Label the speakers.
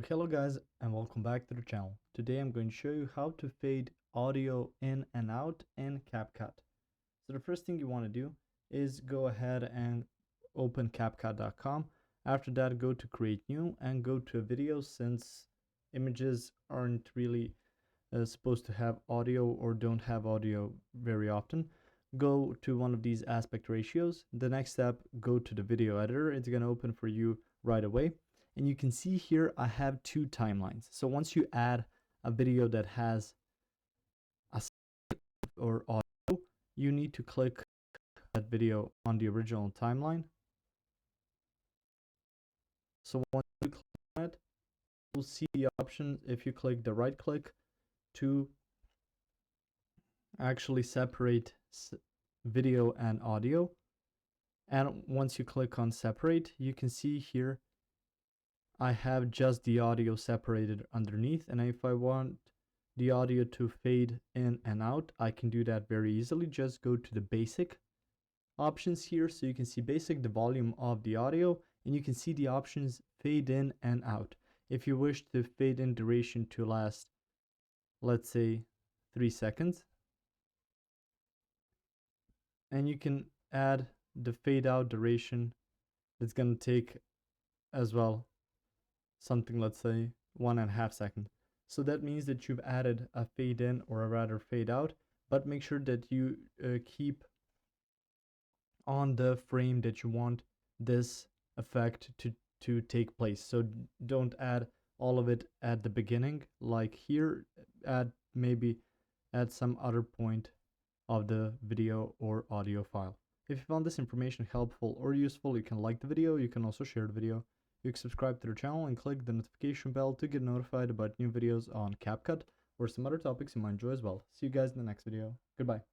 Speaker 1: So hello guys and welcome back to the channel. Today I'm going to show you how to fade audio in and out in CapCut. So the first thing you want to do is go ahead and open CapCut.com. After that, go to create new and go to a video, since images aren't really supposed to have audio or don't have audio very often. Go to one of these aspect ratios. The next step, go to the video editor. It's going to open for you right away. And you can see here I have two timelines. So once you add a video that has a or audio, you need to click that video on the original timeline. So once you click on it, you'll see the option if you click the right click to actually separate video and audio. And once you click on separate, you can see here I have just the audio separated underneath, and if I want the audio to fade in and out, I can do that very easily. Just go to the basic options here, so you can see basic, the volume of the audio, and you can see the options fade in and out. If you wish the fade in duration to last, let's say 3 seconds, and you can add the fade out duration that's going to take as well something, let's say 1.5 seconds. So that means that you've added a fade in, or a rather fade out, but make sure that you keep on the frame that you want this effect to take place. So don't add all of it at the beginning, like here. Maybe at some other point of the video or audio file. If you found this information helpful or useful, you can like the video. You can also share the video. You can subscribe to the channel and click the notification bell to get notified about new videos on CapCut or some other topics you might enjoy as well. See you guys in the next video. Goodbye.